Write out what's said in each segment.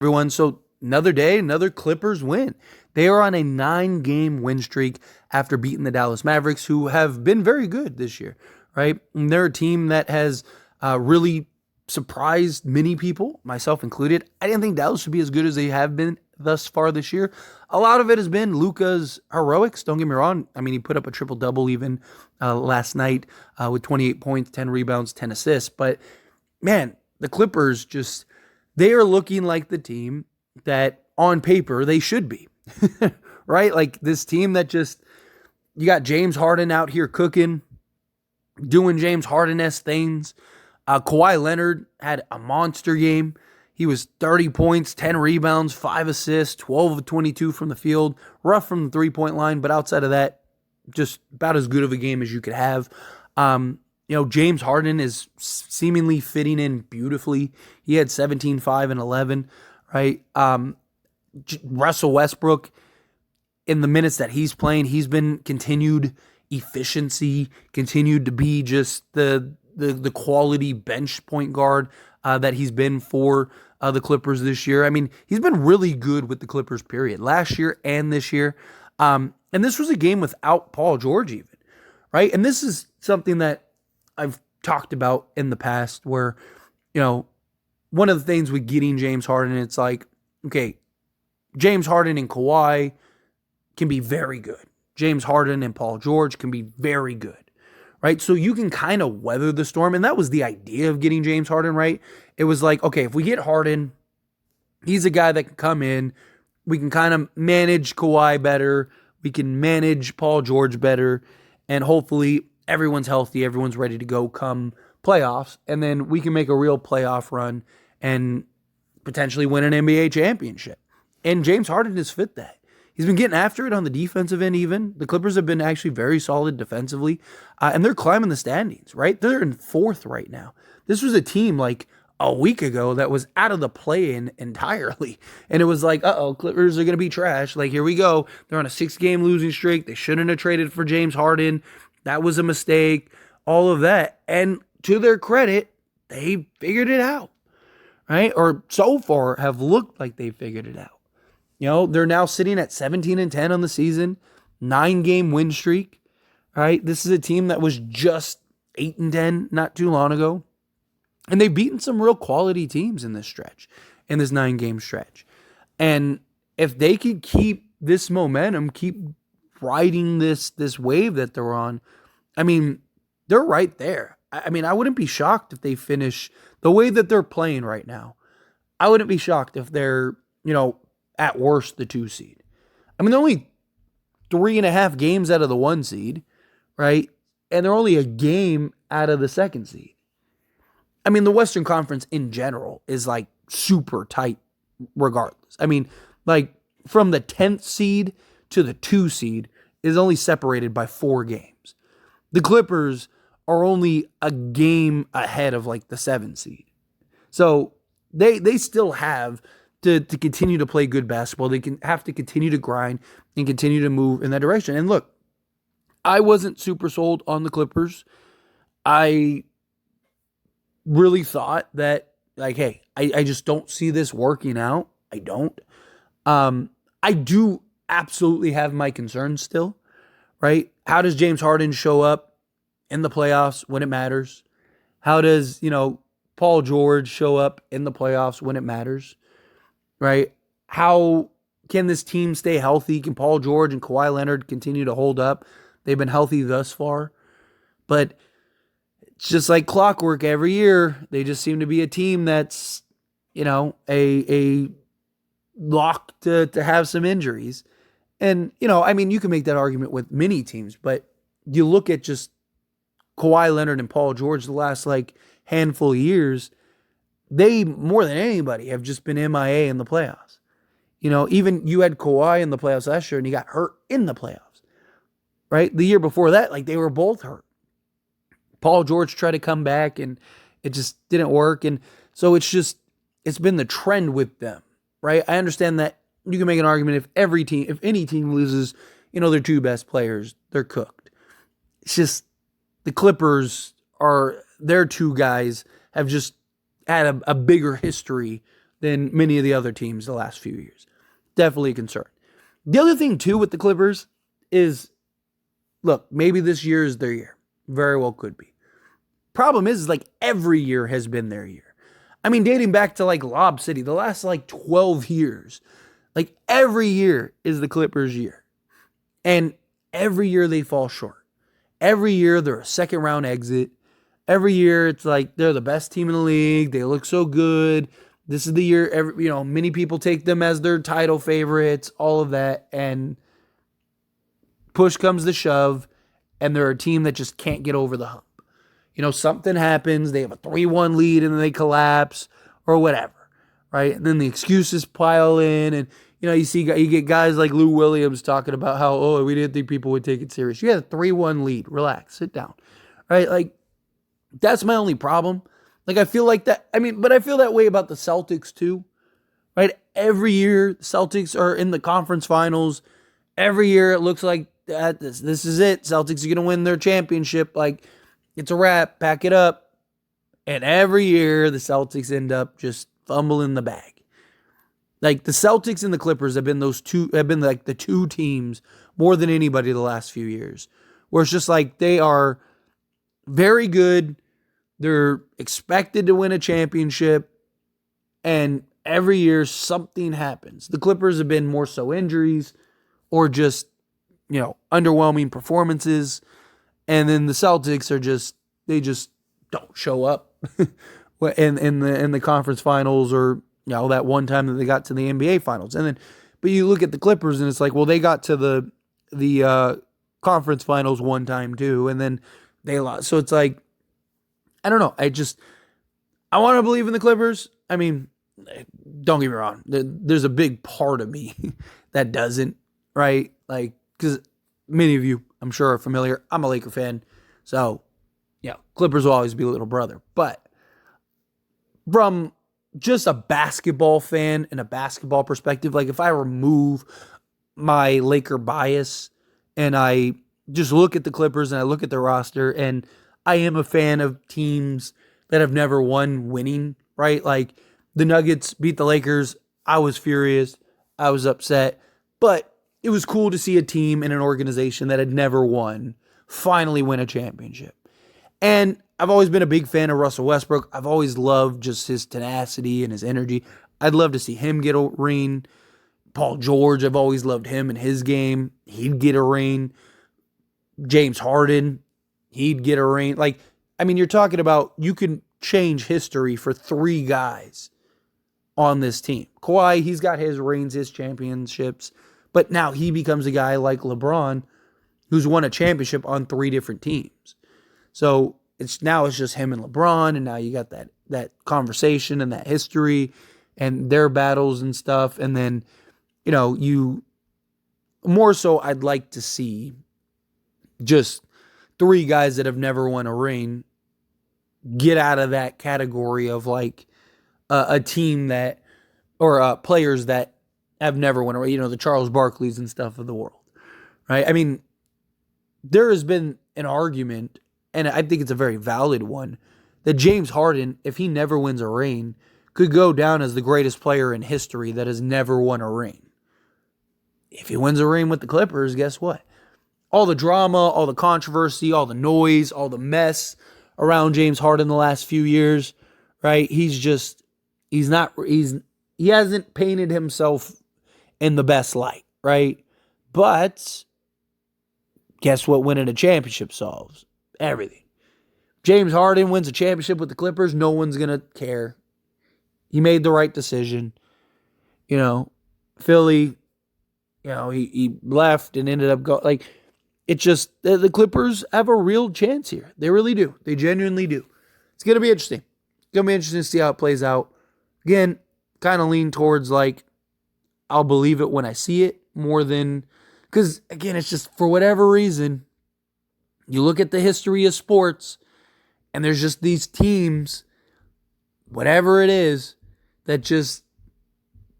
everyone. So another day, another Clippers win. They are on a 9-game win streak after beating the Dallas Mavericks, who have been very good this year, right? And they're a team that has really surprised many people, myself included. I didn't think Dallas would be as good as they have been thus far this year. A lot of it has been Luka's heroics. Don't get me wrong. I mean, he put up a triple-double even last night with 28 points, 10 rebounds, 10 assists. But, man, the Clippers they are looking like the team that on paper they should be, right? Like this team that you got James Harden out here cooking, doing James Harden-esque things. Kawhi Leonard had a monster game. He was 30 points, 10 rebounds, 5 assists, 12 of 22 from the field, rough from the three-point line, but outside of that, just about as good of a game as you could have. James Harden is seemingly fitting in beautifully. He had 17, 5, and 11, right? Russell Westbrook, in the minutes that he's playing, he's been continued efficiency, continued to be just the quality bench point guard that he's been for the Clippers this year. I mean, he's been really good with the Clippers, period, last year and this year. And this was a game without Paul George even, right? And this is something that I've talked about in the past where, one of the things with getting James Harden, it's like, okay, James Harden and Kawhi can be very good. James Harden and Paul George can be very good, right? So you can kind of weather the storm. And that was the idea of getting James Harden, right? It was like, okay, if we get Harden, he's a guy that can come in. We can kind of manage Kawhi better. We can manage Paul George better. And hopefully everyone's healthy. Everyone's ready to go come playoffs. And then we can make a real playoff run and potentially win an NBA championship. And James Harden has fit that. He's been getting after it on the defensive end even. The Clippers have been actually very solid defensively. And they're climbing the standings, right? They're in 4th right now. This was a team like a week ago that was out of the play-in entirely. And it was like, Clippers are going to be trash. Like, here we go. They're on a 6-game losing streak. They shouldn't have traded for James Harden. That was a mistake. All of that. And to their credit, they figured it out, right? Or so far have looked like they figured it out. They're now sitting at 17-10 on the season, 9-game win streak, right? This is a team that was just 8-10 not too long ago. And they've beaten some real quality teams in this stretch, in this 9-game stretch. And if they could keep this momentum, keep riding this wave that they're on, I mean, they're right there. I mean, I wouldn't be shocked if they finish the way that they're playing right now. I wouldn't be shocked if they're, at worst, the 2 seed. I mean, they're only 3.5 games out of the 1 seed, right? And they're only a game out of the 2nd seed. I mean, the Western Conference in general is like super tight regardless. I mean, like from the 10th seed to the 2 seed is only separated by 4 games. The Clippers are only a game ahead of like the 7 seed. So they still have to continue to play good basketball. They can have to continue to grind and continue to move in that direction. And look, I wasn't super sold on the Clippers. I really thought that, like, hey, I just don't see this working out. I don't. I do absolutely have my concerns still, right? How does James Harden show up in the playoffs when it matters? How does, Paul George show up in the playoffs when it matters? Right? How can this team stay healthy? Can Paul George and Kawhi Leonard continue to hold up? They've been healthy thus far. But it's just like clockwork every year. They just seem to be a team that's, a lock to have some injuries. And, you can make that argument with many teams, but you look at just Kawhi Leonard and Paul George the last handful of years, they, more than anybody, have just been MIA in the playoffs. Even you had Kawhi in the playoffs last year and he got hurt in the playoffs, right? The year before that, they were both hurt. Paul George tried to come back and it just didn't work. And so it's been the trend with them, right? I understand that you can make an argument if any team loses, their 2 best players, they're cooked. It's just the Clippers their 2 guys have just had a bigger history than many of the other teams the last few years. Definitely a concern. The other thing, too, with the Clippers is, look, maybe this year is their year. Very well could be. Problem is like every year has been their year. I mean, dating back to like Lob City, the last like 12 years, like every year is the Clippers' year. And every year they fall short. Every year they're a second round exit. Every year it's like they're the best team in the league. They look so good. This is the year, many people take them as their title favorites, all of that. And push comes to shove, and they're a team that just can't get over the hump. Something happens, they have a 3-1 lead and then they collapse or whatever, right? And then the excuses pile in, and you get guys like Lou Williams talking about how, we didn't think people would take it serious. You had a 3-1 lead. Relax, sit down. Right? Like, that's my only problem. Like, I feel like that, but I feel that way about the Celtics too. Right? Every year the Celtics are in the conference finals. Every year it looks like this is it. Celtics are going to win their championship. Like, it's a wrap, pack it up. And every year the Celtics end up just fumbling the bag. Like, the Celtics and the Clippers have been like the two teams more than anybody the last few years, where it's just like they are very good. They're expected to win a championship, and every year something happens. The Clippers have been more so injuries or just, underwhelming performances. And then the Celtics they just don't show up in the conference finals, or that one time that they got to the NBA finals. But you look at the Clippers and it's like, well, they got to the conference finals one time too, and then they lost. So it's like, I don't know. I want to believe in the Clippers. Don't get me wrong. There's a big part of me that doesn't, right? Like, because many of you, I'm sure, are familiar. I'm a Laker fan. So, Clippers will always be a little brother. But from just a basketball fan and a basketball perspective, like if I remove my Laker bias and I just look at the Clippers and I look at the roster, and I am a fan of teams that have never won winning, right? Like the Nuggets beat the Lakers. I was furious. I was upset. But it was cool to see a team and an organization that had never won finally win a championship. And I've always been a big fan of Russell Westbrook. I've always loved just his tenacity and his energy. I'd love to see him get a ring. Paul George, I've always loved him and his game. He'd get a ring. James Harden, he'd get a ring. Like, you're talking about, you can change history for three guys on this team. Kawhi, he's got his rings, his championships, but now he becomes a guy like LeBron who's won a championship on three different teams. So it's just him and LeBron, and now you got that conversation and that history and their battles and stuff. And then, you more so, I'd like to see just three guys that have never won a ring get out of that category of like a team that, or players that have never won a ring, the Charles Barkleys and stuff of the world, right? There has been an argument, and I think it's a very valid one, that James Harden, if he never wins a ring, could go down as the greatest player in history that has never won a ring. If he wins a ring with the Clippers, guess what? All the drama, all the controversy, all the noise, all the mess around James Harden the last few years, right? He hasn't painted himself in the best light, right? But guess what winning a championship solves? Everything. James Harden wins a championship with the Clippers, no one's going to care. He made the right decision. Philly, he left and ended up going. Like, it's just, the Clippers have a real chance here. They really do. They genuinely do. It's going to be interesting. It's going to be interesting to see how it plays out. Again, kind of lean towards like, I'll believe it when I see it more than, because again, it's just for whatever reason, you look at the history of sports and there's just these teams, whatever it is, that just,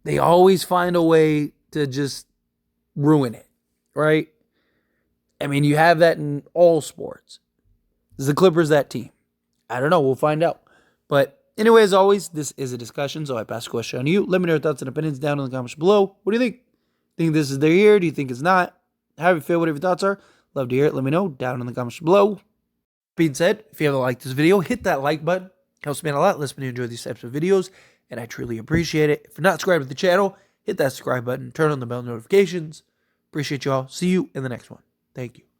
they always find a way to just ruin it, right? You have that in all sports. Is the Clippers that team? I don't know. We'll find out. But Anyway, as always, this is a discussion, so I pass the question on to you. Let me know your thoughts and opinions down in the comments below. What do you think? Think this is their year? Do you think it's not? How do you feel? Whatever your thoughts are, love to hear it. Let me know down in the comments below. Being said, if you haven't liked this video, hit that like button. Helps me out a lot. Lets me enjoy these types of videos, and I truly appreciate it. If you're not subscribed to the channel, hit that subscribe button. Turn on the bell notifications. Appreciate you all. See you in the next one. Thank you.